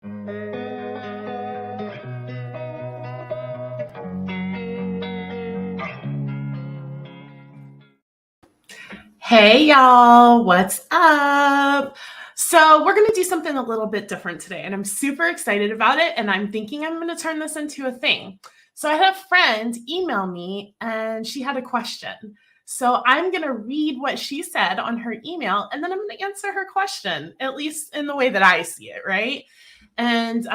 Hey y'all, what's up? So we're going to do something a little bit different today, and I'm super excited about it, and I'm thinking I'm going to turn this into a thing. So I had a friend email me, and she had a question. So I'm going to read what she said on her email, and then I'm going to answer her question, at least in the way that I see it, right? And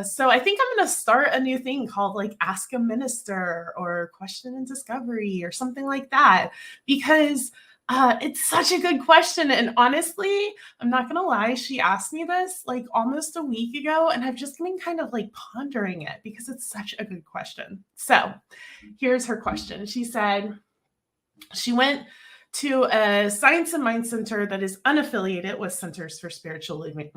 so I think I'm going to start a new thing called like Ask a Minister or Question and Discovery or something like that, because it's such a good question. And honestly, I'm not going to lie, she asked me this like almost a week ago, and I've just been kind of like pondering it because it's such a good question. So here's her question. She said she went to a Science and Mind Center that is unaffiliated with Centers for Spiritual Living,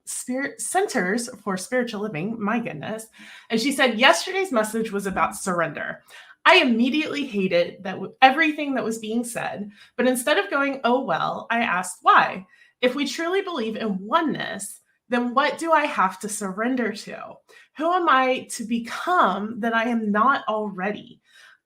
Centers for Spiritual Living, my goodness. And she said, yesterday's message was about surrender. I immediately hated that everything that was being said, but instead of going, oh, well, I asked why. If we truly believe in oneness, then what do I have to surrender to? Who am I to become that I am not already?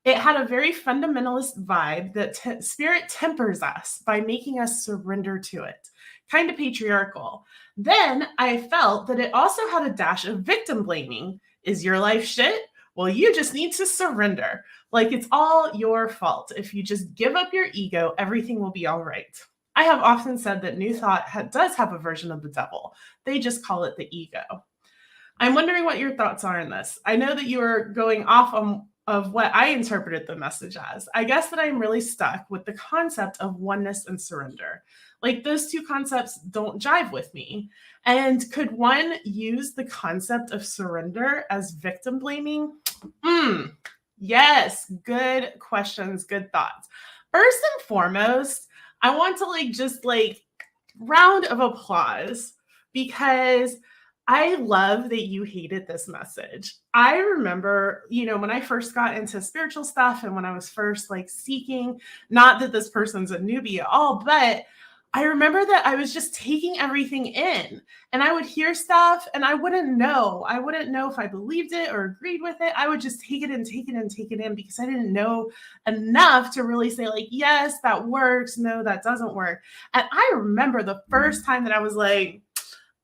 It had a very fundamentalist vibe that spirit tempers us by making us surrender to it, kind of patriarchal. Then I felt that it also had a dash of victim blaming. Is your life shit? Well, you just need to surrender. Like it's all your fault. If you just give up your ego, everything will be all right. I have often said that New Thought does have a version of the devil. They just call it the ego. I'm wondering what your thoughts are on this. I know that you are going off on of what I interpreted the message as. I guess that I'm really stuck with the concept of oneness and surrender. Like those two concepts don't jive with me. And could one use the concept of surrender as victim blaming? Yes, good questions, good thoughts. First and foremost, I want to just round of applause because I love that you hated this message. I remember, when I first got into spiritual stuff and when I was first seeking, not that this person's a newbie at all, but I remember that I was just taking everything in and I would hear stuff and I wouldn't know. I wouldn't know if I believed it or agreed with it. I would just take it in, take it in, take it in because I didn't know enough to really say yes, that works. No, that doesn't work. And I remember the first time that I was like,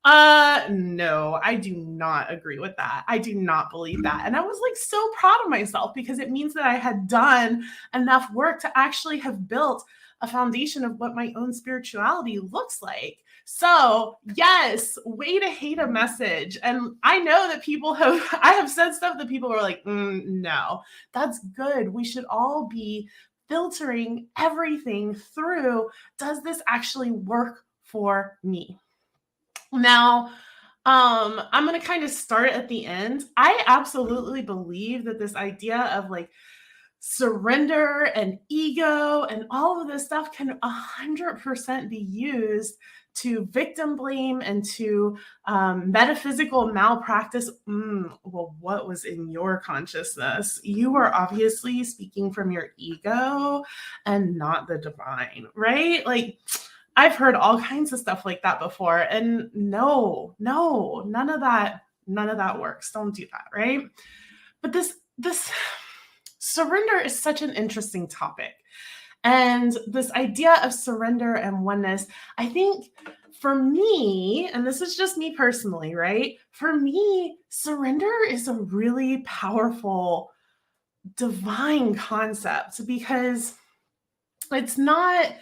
no, I do not agree with that. I do not believe that. And I was so proud of myself because it means that I had done enough work to actually have built a foundation of what my own spirituality looks like. So yes, way to hate a message. And I know that I have said stuff that people were like, no, that's good. We should all be filtering everything through. Does this actually work for me? Now, I'm going to kind of start at the end. I absolutely believe that this idea of surrender and ego and all of this stuff can 100% be used to victim blame and to metaphysical malpractice. Well, what was in your consciousness? You were obviously speaking from your ego and not the divine, right? I've heard all kinds of stuff like that before. And no, none of that works. Don't do that, right? But this surrender is such an interesting topic. And this idea of surrender and oneness, I think for me, and this is just me personally, right? For me, surrender is a really powerful divine concept because it's not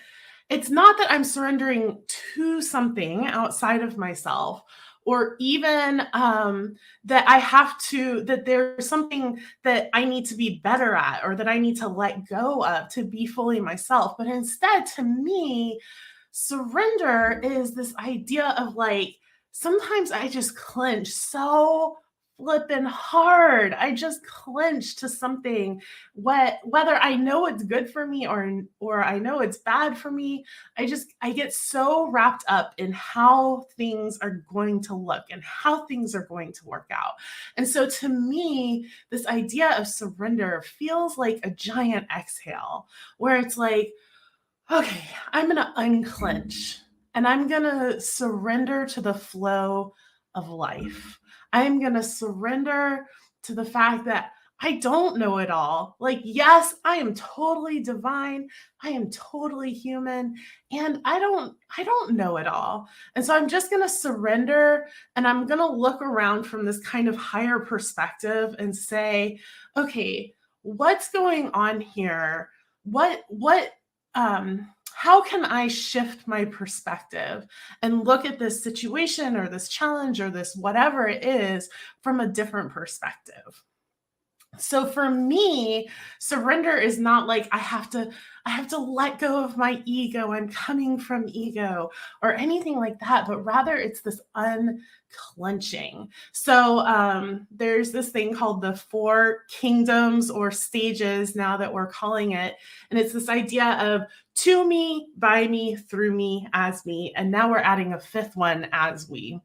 that I'm surrendering to something outside of myself, or even that there's something that I need to be better at, or that I need to let go of to be fully myself. But instead, to me, surrender is this idea of sometimes I just clench so flipping hard. I just clench to something, whether I know it's good for me or I know it's bad for me. I get so wrapped up in how things are going to look and how things are going to work out. And so to me, this idea of surrender feels like a giant exhale where it's okay, I'm going to unclench and I'm going to surrender to the flow of life. I am going to surrender to the fact that I don't know it all. Like, yes, I am totally divine. I am totally human, and I don't know it all. And so I'm just going to surrender, and I'm going to look around from this kind of higher perspective and say, okay, what's going on here? How can I shift my perspective and look at this situation or this challenge or this whatever it is from a different perspective? So for me, surrender is not like I have to let go of my ego. I'm coming from ego or anything like that, but rather it's this unclenching. So there's this thing called the 4 kingdoms or stages now that we're calling it. And it's this idea of to me, by me, through me, as me. And now we're adding a 5th one, as we.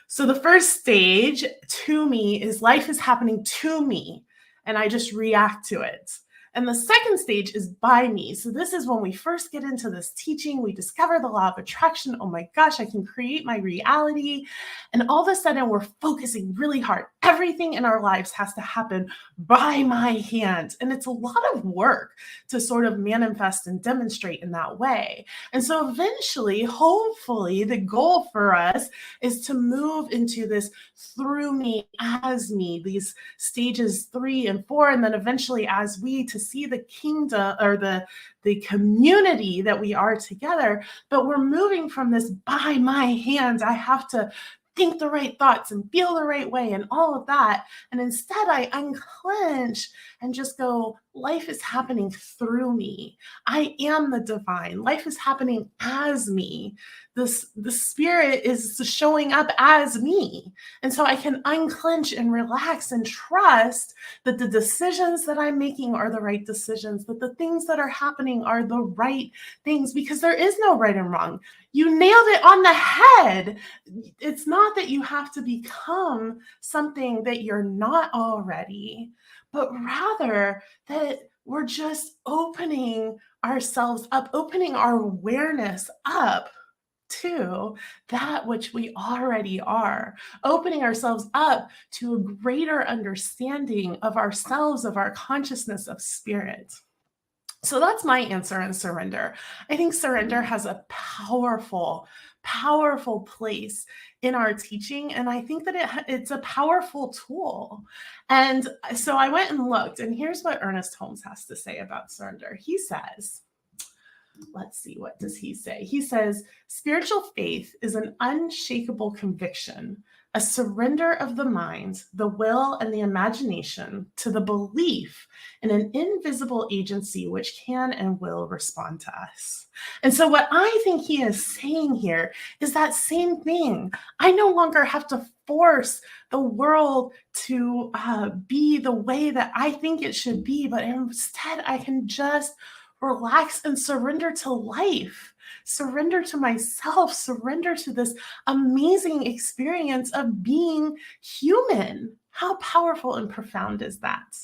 So the first stage, to me, is life is happening to me, and I just react to it. And the second stage is by me. So this is when we first get into this teaching, we discover the law of attraction. Oh my gosh, I can create my reality. And all of a sudden we're focusing really hard. Everything in our lives has to happen by my hand. And it's a lot of work to sort of manifest and demonstrate in that way. And so eventually, hopefully, the goal for us is to move into this through me, as me, these stages 3 and 4, and then eventually as we, to see the kingdom or the community that we are together. But we're moving from this by my hand, I have to think the right thoughts and feel the right way and all of that. And instead I unclench and just go, life is happening through me. I am the divine. Life is happening as me. The spirit is showing up as me. And so I can unclench and relax and trust that the decisions that I'm making are the right decisions, that the things that are happening are the right things, because there is no right and wrong. You nailed it on the head. It's not that you have to become something that you're not already, but rather that we're just opening ourselves up, opening our awareness up to that which we already are, opening ourselves up to a greater understanding of ourselves, of our consciousness, of spirit. So that's my answer on surrender. I think surrender has a powerful, powerful place in our teaching. And I think that it's a powerful tool. And so I went and looked, and here's what Ernest Holmes has to say about surrender. He says, let's see, what does he say? He says, spiritual faith is an unshakable conviction, a surrender of the mind, the will, and the imagination to the belief in an invisible agency which can and will respond to us. And so what I think he is saying here is that same thing. I no longer have to force the world to be the way that I think it should be, but instead I can just relax and surrender to life, surrender to myself, surrender to this amazing experience of being human. How powerful and profound is that?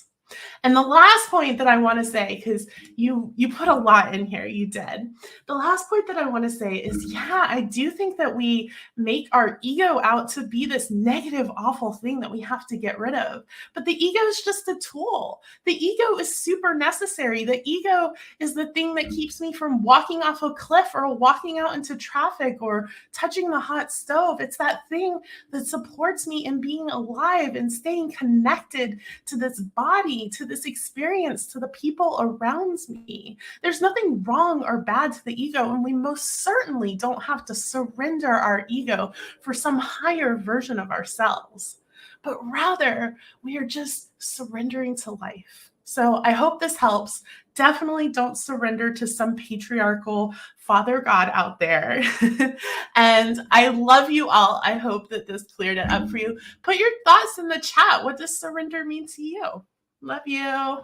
And the last point that I want to say, because you put a lot in here, you did. The last point that I want to say is, yeah, I do think that we make our ego out to be this negative, awful thing that we have to get rid of. But the ego is just a tool. The ego is super necessary. The ego is the thing that keeps me from walking off a cliff or walking out into traffic or touching the hot stove. It's that thing that supports me in being alive and staying connected to this body, to this experience, to the people around me. There's nothing wrong or bad to the ego, and we most certainly don't have to surrender our ego for some higher version of ourselves, but rather we are just surrendering to life. So I hope this helps. Definitely don't surrender to some patriarchal Father God out there. And I love you all. I hope that this cleared it up for you. Put your thoughts in the chat. What does surrender mean to you? Love you.